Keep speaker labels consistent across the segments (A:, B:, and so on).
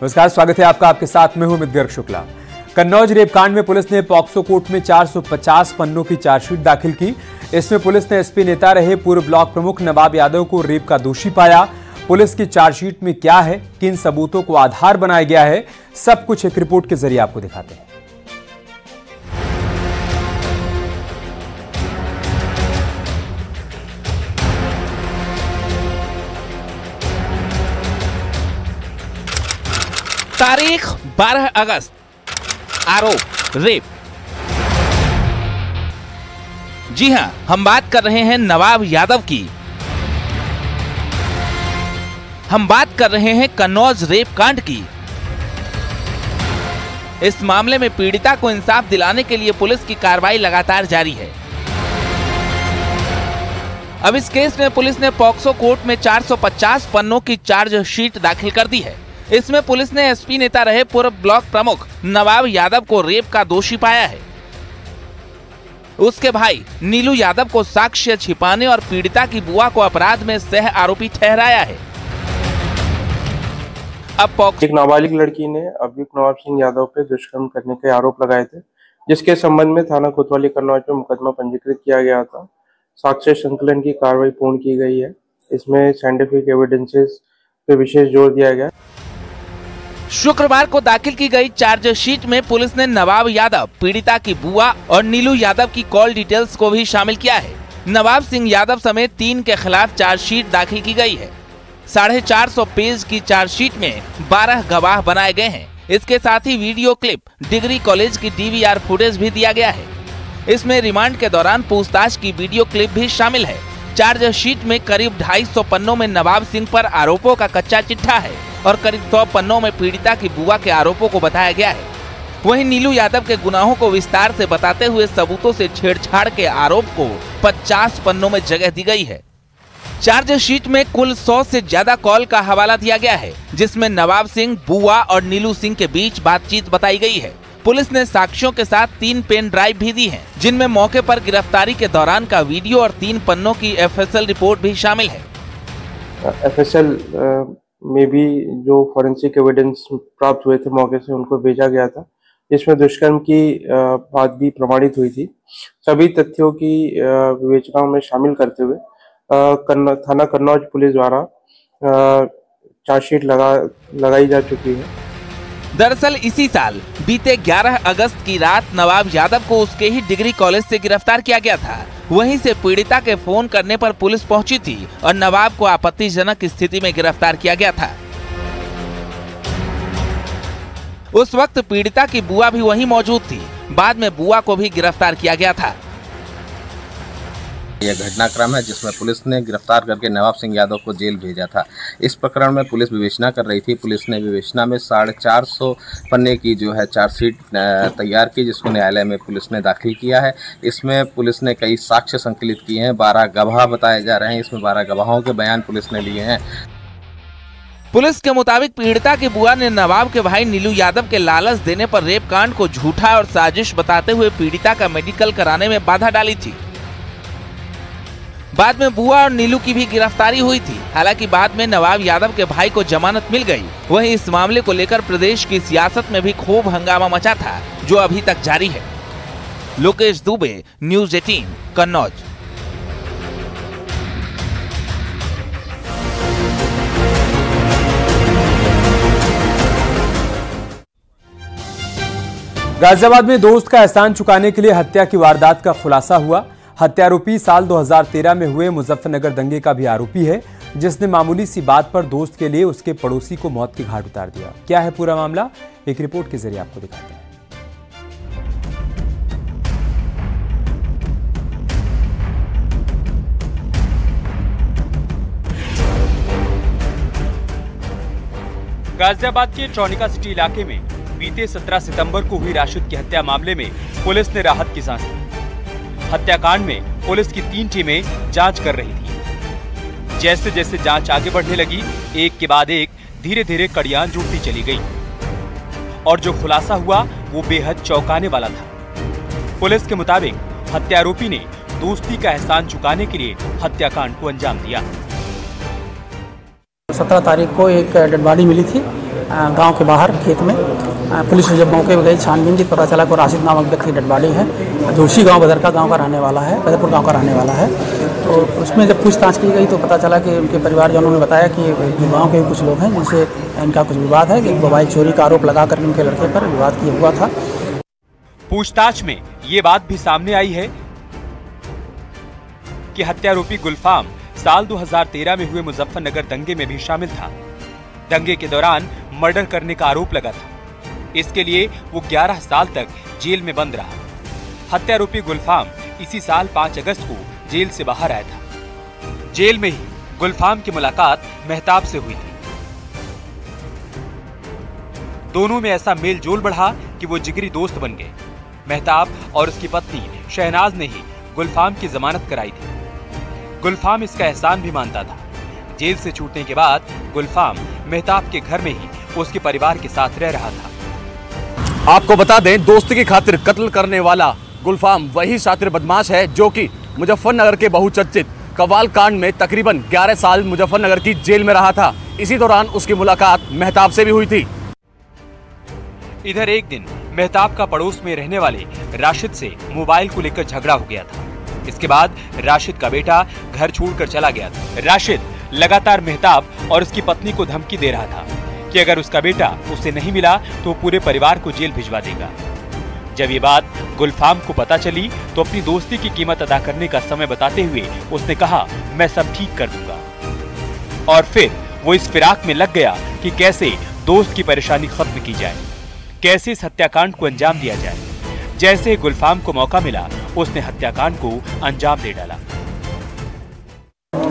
A: नमस्कार, स्वागत है आपका। आपके साथ में हूं अमित गर्ग शुक्ला। कन्नौज रेप कांड में पुलिस ने पॉक्सो कोर्ट में 450 पन्नों की चार्जशीट दाखिल की। इसमें पुलिस ने एसपी नेता रहे पूर्व ब्लॉक प्रमुख नवाब यादव को रेप का दोषी पाया। पुलिस की चार्जशीट में क्या है, किन सबूतों को आधार बनाया गया है, सब कुछ एक रिपोर्ट के जरिए आपको दिखाते हैं।
B: तारीख 12 अगस्त, आरोप रेप। जी हां, हम बात कर रहे हैं नवाब यादव की। हम बात कर रहे हैं कन्नौज रेप कांड की। इस मामले में पीड़िता को इंसाफ दिलाने के लिए पुलिस की कार्रवाई लगातार जारी है। अब इस केस में पुलिस ने पॉक्सो कोर्ट में 450 पन्नों की चार्जशीट दाखिल कर दी है। इसमें पुलिस ने एसपी नेता रहे पूर्व ब्लॉक प्रमुख नवाब यादव को रेप का दोषी पाया है। उसके भाई नीलू यादव को साक्ष्य छिपाने और पीड़िता की बुआ को अपराध में सह आरोपी ठहराया है। अब
C: एक नाबालिग लड़की ने अभियुक्त नवाब सिंह यादव पे दुष्कर्म करने के आरोप लगाए थे, जिसके संबंध में थाना कोतवाली कन्नौज में मुकदमा पंजीकृत किया गया था। साक्ष्य संकलन की कार्रवाई पूर्ण की गई है। इसमें साइंटिफिक एविडेंसेस पे विशेष जोर दिया गया।
B: शुक्रवार को दाखिल की गई चार्जशीट में पुलिस ने नवाब यादव, पीड़िता की बुआ और नीलू यादव की कॉल डिटेल्स को भी शामिल किया है। नवाब सिंह यादव समेत 3 के खिलाफ चार्जशीट दाखिल की गई है। 450 पेज की चार्जशीट में 12 गवाह बनाए गए हैं। इसके साथ ही वीडियो क्लिप, डिग्री कॉलेज की डीवीआर फुटेज भी दिया गया है। इसमें रिमांड के दौरान पूछताछ की वीडियो क्लिप भी शामिल है। चार्जशीट में करीब 250 पन्नों में नवाब सिंह पर आरोपों का कच्चा चिट्ठा है और करीब 100 पन्नों में पीड़िता की बुआ के आरोपों को बताया गया है। वहीं नीलू यादव के गुनाहों को विस्तार से बताते हुए सबूतों से छेड़छाड़ के आरोप को 50 पन्नों में जगह दी गई है। चार्जशीट में कुल 100 से ज्यादा कॉल का हवाला दिया गया है, जिसमें नवाब सिंह, बुआ और नीलू सिंह के बीच बातचीत बताई गई है। पुलिस ने साक्ष्यों के साथ 3 पेन ड्राइव भी दी हैं, जिनमें मौके पर गिरफ्तारी के दौरान का वीडियो और 3 पन्नों की एफएसएल रिपोर्ट भी शामिल है।
C: एफएसएल में भी जो फॉरेंसिक एविडेंस प्राप्त हुए थे मौके से, उनको भेजा गया था, जिसमें दुष्कर्म की बात भी प्रमाणित हुई थी। सभी तथ्यों की विवेचना में शामिल करते हुए थाना कन्नौज पुलिस द्वारा चार्जशीट लगाई जा चुकी है।
B: दरअसल इसी साल बीते 11 अगस्त की रात नवाब यादव को उसके ही डिग्री कॉलेज से गिरफ्तार किया गया था। वहीं से पीड़िता के फोन करने पर पुलिस पहुंची थी और नवाब को आपत्तिजनक स्थिति में गिरफ्तार किया गया था। उस वक्त पीड़िता की बुआ भी वहीं मौजूद थी। बाद में बुआ को भी गिरफ्तार किया गया था।
D: यह घटनाक्रम है जिसमें पुलिस ने गिरफ्तार करके नवाब सिंह यादव को जेल भेजा था। इस प्रकरण में पुलिस विवेचना कर रही थी। पुलिस ने विवेचना में 450 पन्ने की जो है चार्जशीट तैयार की, जिसको न्यायालय में पुलिस ने दाखिल किया है। इसमें पुलिस ने कई साक्ष्य संकलित किए हैं। 12 गवाह बताए जा रहे हैं। इसमें 12 गवाहों के बयान पुलिस ने लिए हैं।
B: पुलिस के मुताबिक पीड़िता की बुआ ने नवाब के भाई नीलू यादव के लालच देने पर रेप कांड को झूठा और साजिश बताते हुए पीड़िता का मेडिकल कराने में बाधा डाली थी। बाद में बुआ और नीलू की भी गिरफ्तारी हुई थी। हालांकि बाद में नवाब यादव के भाई को जमानत मिल गई। वहीं इस मामले को लेकर प्रदेश की सियासत में भी खूब हंगामा मचा था, जो अभी तक जारी है। लोकेश दुबे, न्यूज़ 18, कन्नौज।
A: गाजियाबाद में दोस्त का एहसान चुकाने के लिए हत्या की वारदात का खुलासा हुआ। हत्यारोपी साल 2013 में हुए मुजफ्फरनगर दंगे का भी आरोपी है, जिसने मामूली सी बात पर दोस्त के लिए उसके पड़ोसी को मौत के घाट उतार दिया। क्या है पूरा मामला, एक रिपोर्ट के जरिए आपको दिखाते हैं। गाजियाबाद के ट्रॉनिका सिटी इलाके में बीते 17 सितंबर को हुई राशिद की हत्या मामले में पुलिस ने राहत की सांस ली। हत्याकांड में पुलिस की 3 टीमें जांच कर रही थी। जैसे जैसे जांच आगे बढ़ने लगी, एक के बाद एक धीरे धीरे कड़ियां जुड़ती चली गई और जो खुलासा हुआ वो बेहद चौंकाने वाला था। पुलिस के मुताबिक हत्यारोपी ने दोस्ती का एहसान चुकाने के लिए हत्याकांड को अंजाम दिया।
E: 17 तारीख को एक डेड बॉडी मिली थी गांव के बाहर खेत में। पुलिस ने जब मौके पर गई, छानबीन की, पता चला कि राशिद नामक व्यक्ति डेड बॉडी है, जो उसी गाँव बदरका गाँव का रहने वाला है, बदरपुर गाँव का रहने वाला है। तो उसमें जब पूछताछ की गई तो पता चला कि उनके परिवारजनों ने बताया कि जो गाँव के कुछ लोग हैं जिनसे इनका कुछ विवाद है, कि मोबाइल चोरी का आरोप लगा कर उनके लड़के पर विवाद किया हुआ था।
A: पूछताछ में ये बात भी सामने आई है कि हत्यारोपी गुलफाम साल 2013 में हुए मुजफ्फरनगर दंगे में भी शामिल था। दंगे के दौरान मर्डर करने का आरोप लगा था। इसके लिए वो 11 साल तक जेल में बंद रहा। हत्यारोपी गुलफाम इसी साल 5 अगस्त को जेल से बाहर आया था। जेल में ही गुलफाम की मुलाकात मेहताब से हुई थी। दोनों में ऐसा मेल जोल बढ़ा कि वो जिगरी दोस्त बन गए। मेहताब और उसकी पत्नी शहनाज ने ही गुलफाम की जमानत कराई थी। गुलफाम इसका एहसान भी मानता था। जेल से छूटने के बाद गुलफाम मेहताब के घर में ही उसके परिवार के साथ रह रहा था।
F: आपको बता दें, दोस्ती की खातिर कत्ल करने वाला गुलफाम वही शातिर बदमाश है जो कि मुजफ्फरनगर के बहुचर्चित कवाल कांड में तकरीबन 11 साल मुजफ्फरनगर की जेल में रहा था। इसी दौरान उसकी मुलाकात मेहताब से भी हुई थी।
A: इधर एक दिन मेहताब का पड़ोस में रहने वाले राशिद से मोबाइल को लेकर झगड़ा हो गया था। इसके बाद राशिद का बेटा घर छोड़कर चला गया था। राशिद लगातार मेहताब और उसकी पत्नी को धमकी दे रहा था कि अगर उसका बेटा उसे नहीं मिला तो पूरे परिवार को जेल भिजवा देगा। जब ये बात गुलफाम को पता चली तो अपनी दोस्ती की कीमत अदा करने का समय बताते हुए उसने कहा, मैं सब ठीक कर दूंगा। और फिर वो इस फिराक में लग गया कि कैसे दोस्त की परेशानी खत्म की जाए, कैसे इस हत्याकांड को अंजाम दिया जाए। जैसे गुलफाम को मौका मिला उसने हत्याकांड को अंजाम दे डाला।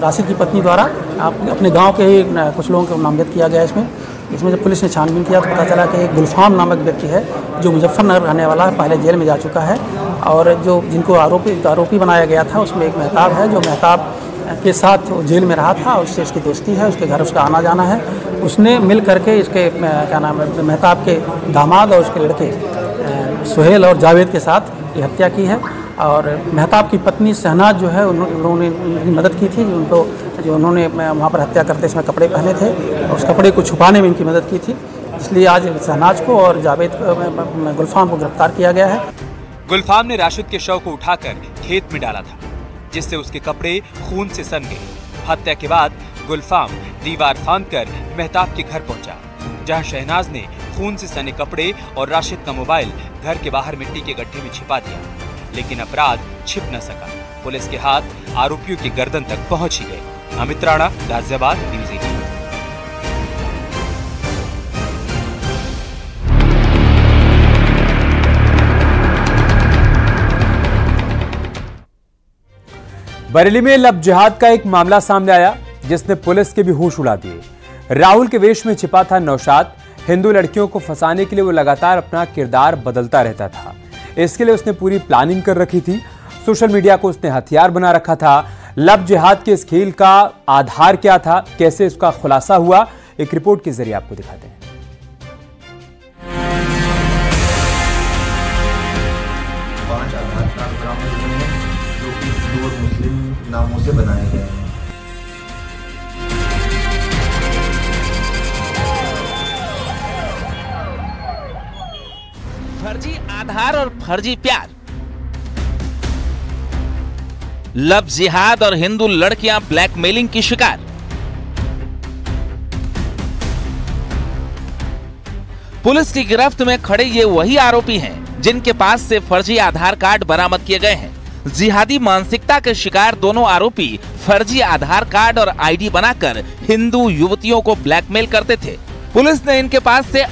E: राशिद की पत्नी द्वारा अपने गांव के ही कुछ लोगों को नामजद किया गया। इसमें जब पुलिस ने छानबीन किया तो पता चला कि एक गुलफाम नामक व्यक्ति है जो मुजफ्फरनगर रहने वाला है, पहले जेल में जा चुका है। और जो जिनको आरोपी बनाया गया था उसमें एक मेहताब है, जो मेहताब के साथ जेल में रहा था, उससे उसकी दोस्ती है, उसके घर उसका आना जाना है। उसने मिल करके इसके क्या नाम है, मेहताब के दामाद और उसके लड़के सुहेल और जावेद के साथ ये हत्या की है। और मेहताब की पत्नी शहनाज जो है उन्होंने उनकी मदद की थी, जो उन्होंने वहाँ पर हत्या करते समय कपड़े पहने थे और उस कपड़े को छुपाने में इनकी मदद की थी। इसलिए आज शहनाज को और जावेद गुलफाम को गिरफ्तार किया गया है।
A: गुलफाम ने राशिद के शव को उठाकर खेत में डाला था, जिससे उसके कपड़े खून से सन गए। हत्या के बाद गुलफाम दीवार फांदकर मेहताब के घर पहुंचा, जहां शहनाज ने खून से सने कपड़े और राशिद का मोबाइल घर के बाहर मिट्टी के गड्ढे में छिपा दिया। लेकिन अपराध छिप न सका। पुलिस के हाथ आरोपियों की गर्दन तक पहुंच ही गए। अमित राणा, गाजियाबाद, न्यूज़ 18।
G: बरेली में लव जिहाद का एक मामला सामने आया जिसने पुलिस के भी होश उड़ा दिए। राहुल के वेश में छिपा था नौशाद। हिंदू लड़कियों को फंसाने के लिए वो लगातार अपना किरदार बदलता रहता था। इसके लिए उसने पूरी प्लानिंग कर रखी थी। सोशल मीडिया को उसने हथियार बना रखा था। लव जिहाद के इस खेल का आधार क्या था, कैसे इसका खुलासा हुआ, एक रिपोर्ट के जरिए आपको दिखाते हैं।
H: 5 आधार कार्ड बरामद हुए हैं जो कि हिंदू और मुस्लिम नामों से बनाए गए हैं।
B: फर्जी आधार और फर्जी प्यार, लव जिहाद और हिंदू लड़कियां ब्लैकमेलिंग की शिकार। पुलिस की गिरफ्त में खड़े ये वही आरोपी हैं जिनके पास से फर्जी आधार कार्ड बरामद किए गए हैं। जिहादी मानसिकता के शिकार दोनों आरोपी फर्जी आधार कार्ड और आईडी बनाकर हिंदू युवतियों को ब्लैकमेल करते थे। पुलिस ने इनके पास से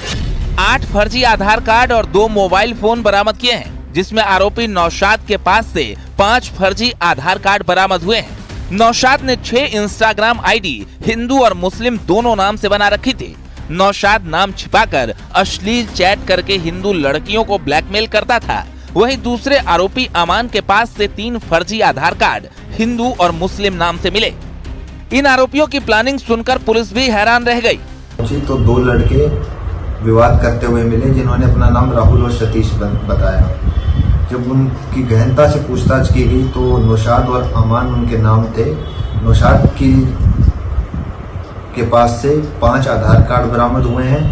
B: 8 फर्जी आधार कार्ड और 2 मोबाइल फोन बरामद किए हैं, जिसमें आरोपी नौशाद के पास से 5 फर्जी आधार कार्ड बरामद हुए हैं। नौशाद ने 6 इंस्टाग्राम आईडी हिंदू और मुस्लिम दोनों नाम से बना रखी थी। नौशाद नाम छिपाकर अश्लील चैट करके हिंदू लड़कियों को ब्लैकमेल करता था। वहीं दूसरे आरोपी अमान के पास से 3 फर्जी आधार कार्ड हिंदू और मुस्लिम नाम से मिले। इन आरोपियों की प्लानिंग सुनकर पुलिस भी हैरान रह गई।
H: तो 2 लड़के विवाद करते हुए मिले जिन्होंने अपना नाम राहुल और सतीश बताया। जब उनकी गहनता से पूछताछ की गई तो नौशाद और अमान उनके नाम थे। नौशाद के पास से 5 आधार कार्ड बरामद हुए हैं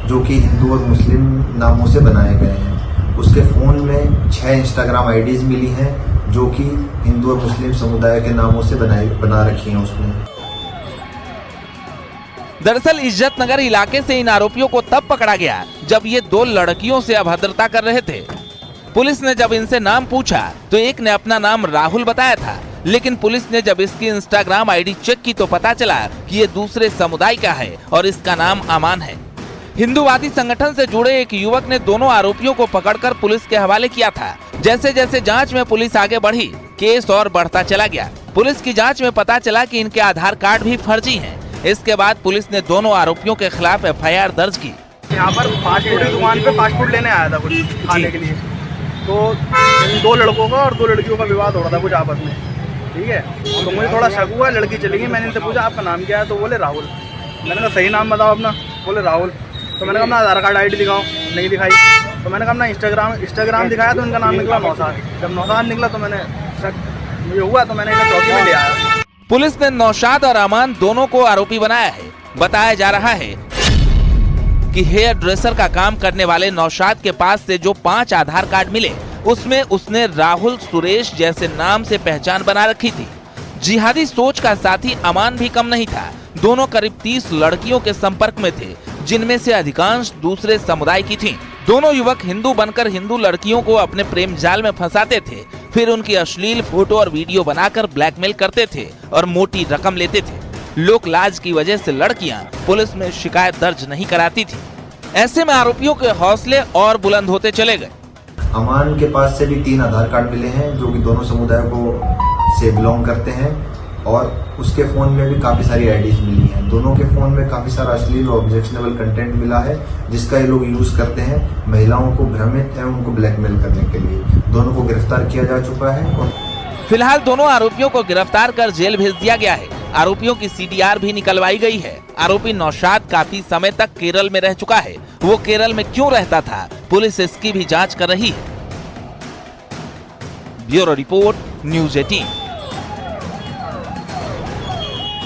H: जो कि हिंदू और मुस्लिम नामों से बनाए गए हैं। उसके फ़ोन में 6 इंस्टाग्राम आईडीज़ मिली हैं जो कि हिंदू और मुस्लिम समुदाय के नामों से बना रखी हैं उसने।
B: दरअसल इज्जत नगर इलाके से इन आरोपियों को तब पकड़ा गया जब ये 2 लड़कियों से अभद्रता कर रहे थे। पुलिस ने जब इनसे नाम पूछा तो एक ने अपना नाम राहुल बताया था, लेकिन पुलिस ने जब इसकी इंस्टाग्राम आईडी चेक की तो पता चला कि ये दूसरे समुदाय का है और इसका नाम अमान है। हिंदूवादी संगठन से जुड़े एक युवक ने दोनों आरोपियों को पकड़कर पुलिस के हवाले किया था। जैसे जैसे जांच में पुलिस आगे बढ़ी, केस और बढ़ता चला गया। पुलिस की जांच में पता चला कि इनके आधार कार्ड भी फर्जी हैं। इसके बाद पुलिस ने दोनों आरोपियों के खिलाफ FIR दर्ज की।
I: यहाँ पर फास्ट फूड की दुकान पे फास्ट फूड लेने आया था कुछ खाने के लिए, तो इन 2 लड़कों का और 2 लड़कियों का विवाद हो रहा था कुछ आपस में, ठीक है। तो मुझे थोड़ा शक हुआ, लड़की चली गई। मैंने इनसे पूछा आपका नाम क्या है, तो बोले राहुल। मैंने कहा सही नाम बताओ अपना, बोले राहुल। तो मैंने कहा अपना आधार कार्ड ID दिखाओ, नहीं दिखाई। तो मैंने कहा अपना इंस्टाग्राम दिखाया तो इनका नाम निकला नौशाद। जब नौशाद निकला तो मैंने शक मुझे हुआ तो मैंने इन्हें चौकी में ले आया।
B: पुलिस ने नौशाद और अमान दोनों को आरोपी बनाया है। बताया जा रहा है कि हेयर ड्रेसर का काम करने वाले नौशाद के पास से जो 5 आधार कार्ड मिले उसमें उसने राहुल सुरेश जैसे नाम से पहचान बना रखी थी। जिहादी सोच का साथी अमान भी कम नहीं था। दोनों करीब 30 लड़कियों के संपर्क में थे, जिनमें से अधिकांश दूसरे समुदाय की थीं। दोनों युवक हिंदू बनकर हिंदू लड़कियों को अपने प्रेम जाल में फंसाते थे, फिर उनकी अश्लील फोटो और वीडियो बनाकर ब्लैकमेल करते थे और मोटी रकम लेते थे। लोक लाज की वजह से लड़कियां पुलिस में शिकायत दर्ज नहीं कराती थी। ऐसे में आरोपियों के हौसले और बुलंद होते चले गए।
H: अमान के पास से भी 3 आधार कार्ड मिले हैं जो कि दोनों समुदाय को से बिलोंग करते हैं, और उसके फोन में भी काफी सारी आईडीज मिली हैं। दोनों के फोन में काफी सारा अश्लील और ऑब्जेक्शनेबल कंटेंट मिला है, जिसका ये लोग यूज करते हैं महिलाओं को भ्रमित एवं उनको ब्लैकमेल करने के लिए। दोनों को गिरफ्तार किया जा चुका है और
B: फिलहाल दोनों आरोपियों को गिरफ्तार कर जेल भेज दिया गया है। आरोपियों की CDR भी निकलवाई गई है। आरोपी नौशाद काफी समय तक केरल में रह चुका है। वो केरल में क्यों रहता था, पुलिस इसकी भी जांच कर रही है। Bureau report, news 18।